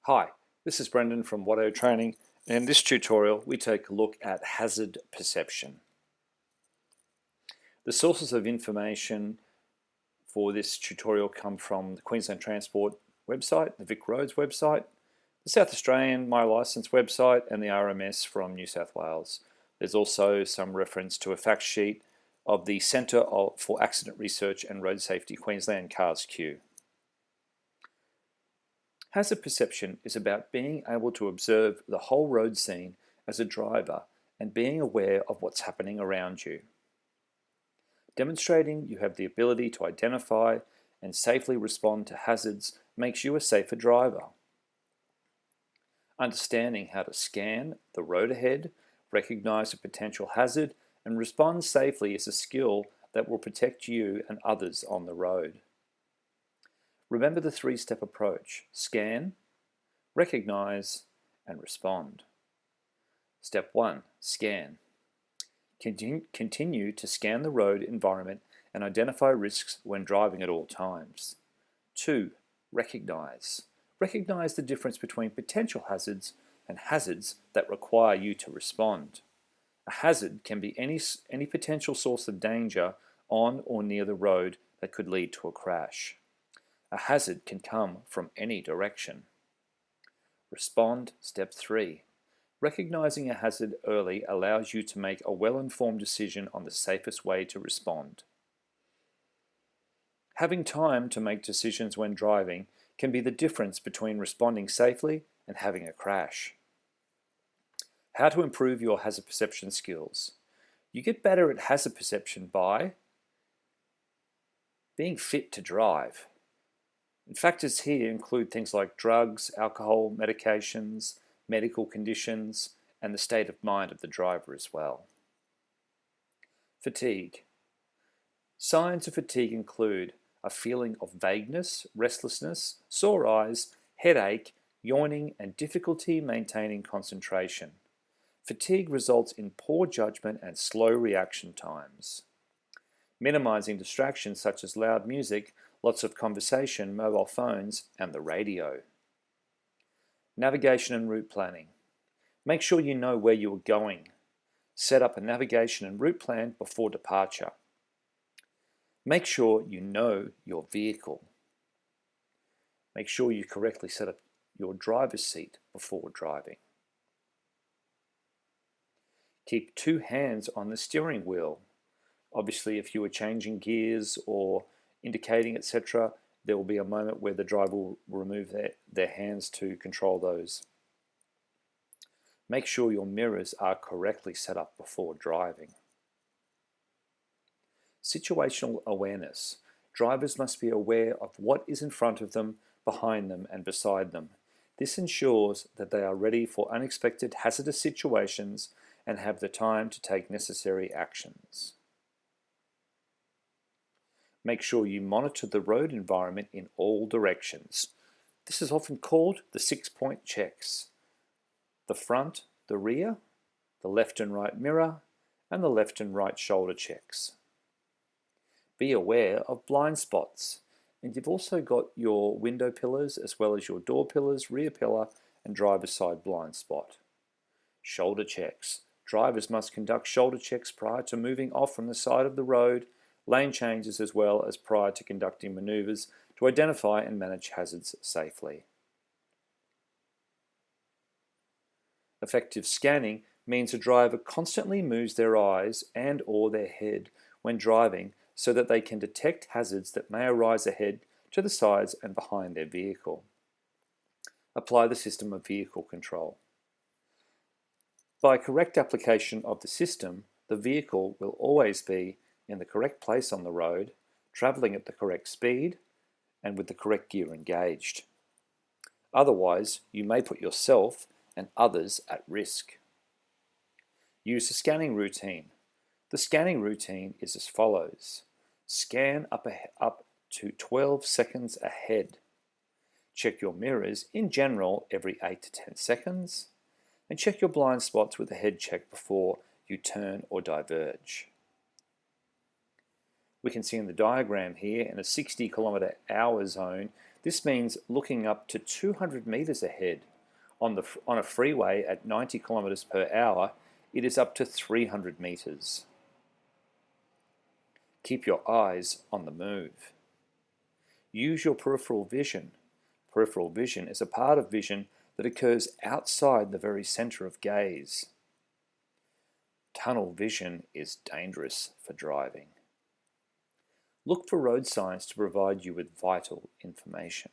Hi, this is Brendan from Watto Training, and in this tutorial we take a look at hazard perception. The sources of information for this tutorial come from the Queensland Transport website, the Vic Roads website, the South Australian My Licence website, and the RMS from New South Wales. There's also some reference to a fact sheet of the Centre for Accident Research and Road Safety Queensland CARS-Q. Hazard perception is about being able to observe the whole road scene as a driver and being aware of what's happening around you. Demonstrating you have the ability to identify and safely respond to hazards makes you a safer driver. Understanding how to scan the road ahead, recognize a potential hazard, and respond safely is a skill that will protect you and others on the road. Remember the three-step approach: scan, recognize, and respond. Step 1, scan. Continue to scan the road environment and identify risks when driving at all times. 2, recognize. Recognize the difference between potential hazards and hazards that require you to respond. A hazard can be any potential source of danger on or near the road that could lead to a crash. A hazard can come from any direction. Respond, step 3. Recognizing a hazard early allows you to make a well-informed decision on the safest way to respond. Having time to make decisions when driving can be the difference between responding safely and having a crash. How to improve your hazard perception skills. You get better at hazard perception by being fit to drive. And factors here include things like drugs, alcohol, medications, medical conditions, and the state of mind of the driver as well. Fatigue. Signs of fatigue include a feeling of vagueness, restlessness, sore eyes, headache, yawning, and difficulty maintaining concentration. Fatigue results in poor judgment and slow reaction times. Minimizing distractions such as loud music, lots of conversation, mobile phones, and the radio. Navigation and route planning. Make sure you know where you are going. Set up a navigation and route plan before departure. Make sure you know your vehicle. Make sure you correctly set up your driver's seat before driving. Keep 2 hands on the steering wheel. Obviously, if you are changing gears or indicating, etc., there will be a moment where the driver will remove their hands to control those. Make sure your mirrors are correctly set up before driving. Situational awareness. Drivers must be aware of what is in front of them, behind them, and beside them. This ensures that they are ready for unexpected hazardous situations and have the time to take necessary actions. Make sure you monitor the road environment in all directions. This is often called the 6-point checks: the front, the rear, the left and right mirror, and the left and right shoulder checks. Be aware of blind spots, and you've also got your window pillars as well as your door pillars, rear pillar, and driver's side blind spot. Shoulder checks. Drivers must conduct shoulder checks prior to moving off from the side of the road, lane changes as well as prior to conducting maneuvers to identify and manage hazards safely. Effective scanning means a driver constantly moves their eyes and/or their head when driving so that they can detect hazards that may arise ahead, to the sides, and behind their vehicle. Apply the system of vehicle control. By correct application of the system, the vehicle will always be in the correct place on the road, traveling at the correct speed, and with the correct gear engaged. Otherwise, you may put yourself and others at risk. Use the scanning routine. The scanning routine is as follows. Scan up to 12 seconds ahead. Check your mirrors in general every 8 to 10 seconds, and check your blind spots with a head check before you turn or diverge. We can see in the diagram here in a 60 km/h zone, This means looking up to 200 meters ahead. On a freeway at 90 kilometers per hour, it is up to 300 meters. Keep your eyes on the move. Use your peripheral vision. Peripheral vision is a part of vision that occurs outside the very center of gaze. Tunnel vision is dangerous for driving. Look for road signs to provide you with vital information.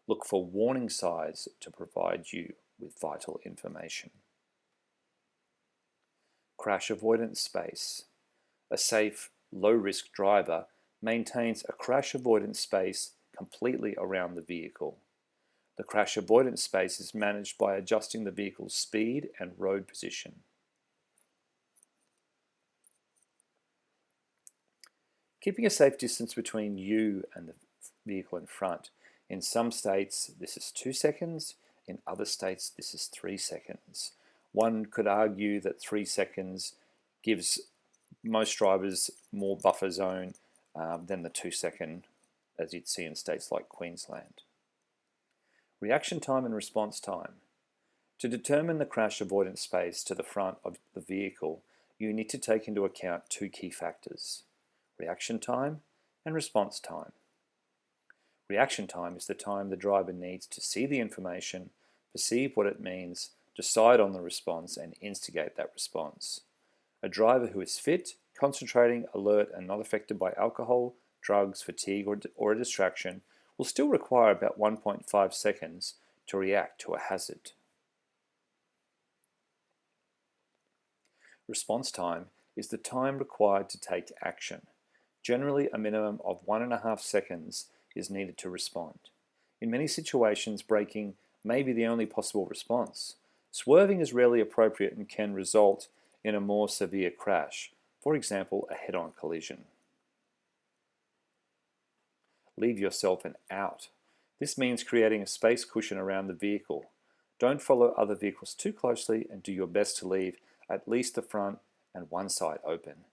Look for warning signs to provide you with vital information. Crash avoidance space. A safe, low-risk driver maintains a crash avoidance space completely around the vehicle. The crash avoidance space is managed by adjusting the vehicle's speed and road position. Keeping a safe distance between you and the vehicle in front. In some states, this is 2 seconds. In other states, this is 3 seconds. One could argue that 3 seconds gives most drivers more buffer zone than the 2 second, as you'd see in states like Queensland. Reaction time and response time. To determine the crash avoidance space to the front of the vehicle, you need to take into account 2 key factors: reaction time and response time. Reaction time is the time the driver needs to see the information, perceive what it means, decide on the response, and instigate that response. A driver who is fit, concentrating, alert, and not affected by alcohol, drugs, fatigue, or a distraction will still require about 1.5 seconds to react to a hazard. Response time is the time required to take action. Generally, a minimum of 1.5 seconds is needed to respond. In many situations, braking may be the only possible response. Swerving is rarely appropriate and can result in a more severe crash, for example, a head-on collision. Leave yourself an out. This means creating a space cushion around the vehicle. Don't follow other vehicles too closely and do your best to leave at least the front and one side open.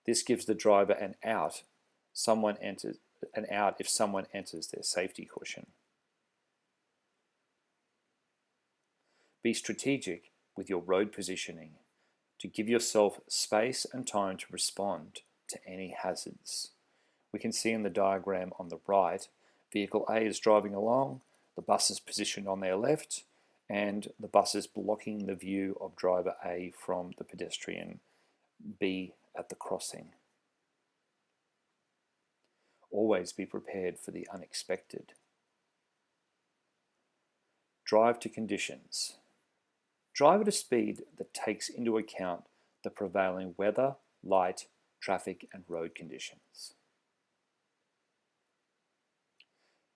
This gives the driver an out if someone enters their safety cushion. Be strategic with your road positioning to give yourself space and time to respond to any hazards. We can see in the diagram on the right, vehicle A is driving along, the bus is positioned on their left, and the bus is blocking the view of driver A from the pedestrian B at the crossing. Always be prepared for the unexpected. Drive to conditions. Drive at a speed that takes into account the prevailing weather, light, traffic, and road conditions.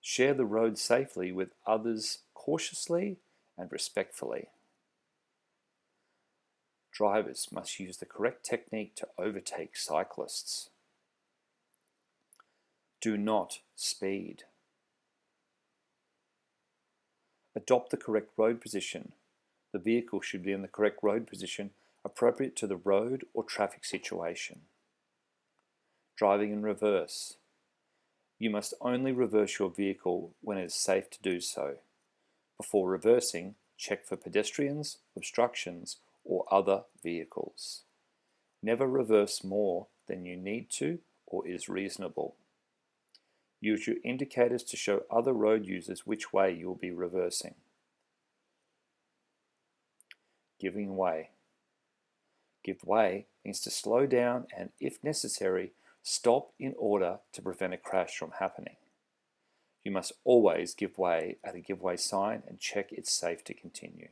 Share the road safely with others cautiously and respectfully. Drivers must use the correct technique to overtake cyclists. Do not speed. Adopt the correct road position. The vehicle should be in the correct road position appropriate to the road or traffic situation. Driving in reverse. You must only reverse your vehicle when it is safe to do so. Before reversing, check for pedestrians, obstructions, or other vehicles. Never reverse more than you need to or is reasonable. Use your indicators to show other road users which way you will be reversing. Giving way. Give way means to slow down and, if necessary, stop in order to prevent a crash from happening. You must always give way at a give way sign and check it's safe to continue.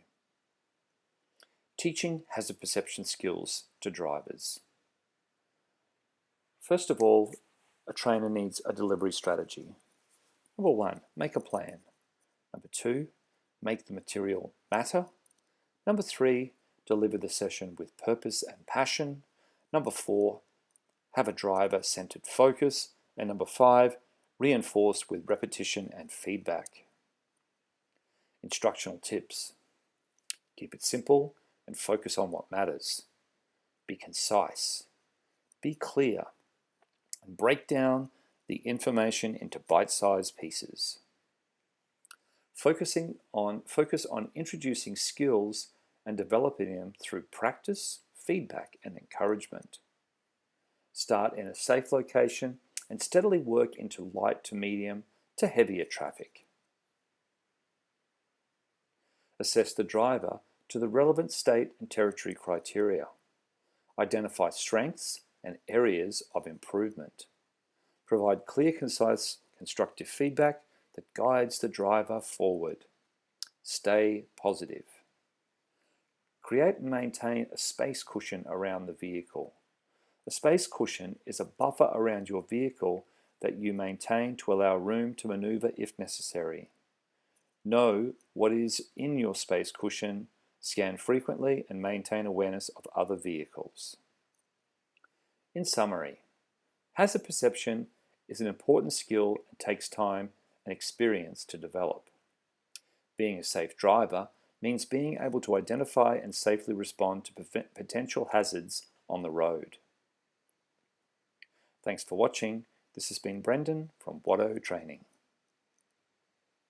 Teaching hazard perception skills to drivers. First of all, a trainer needs a delivery strategy. Number 1, make a plan. Number 2, make the material matter. Number 3, deliver the session with purpose and passion. Number 4, have a driver-centered focus. And number 5, reinforce with repetition and feedback. Instructional tips. Keep it simple and focus on what matters. Be concise. Be clear. And break down the information into bite-sized pieces. Focus on introducing skills and developing them through practice, feedback, and encouragement. Start in a safe location and steadily work into light to medium to heavier traffic. Assess the driver to the relevant state and territory criteria. Identify strengths and areas of improvement. Provide clear, concise, constructive feedback that guides the driver forward. Stay positive. Create and maintain a space cushion around the vehicle. A space cushion is a buffer around your vehicle that you maintain to allow room to maneuver if necessary. Know what is in your space cushion, scan frequently, and maintain awareness of other vehicles. In summary, hazard perception is an important skill and takes time and experience to develop. Being a safe driver means being able to identify and safely respond to potential hazards on the road. Thanks for watching. This has been Brendan from Watto Training.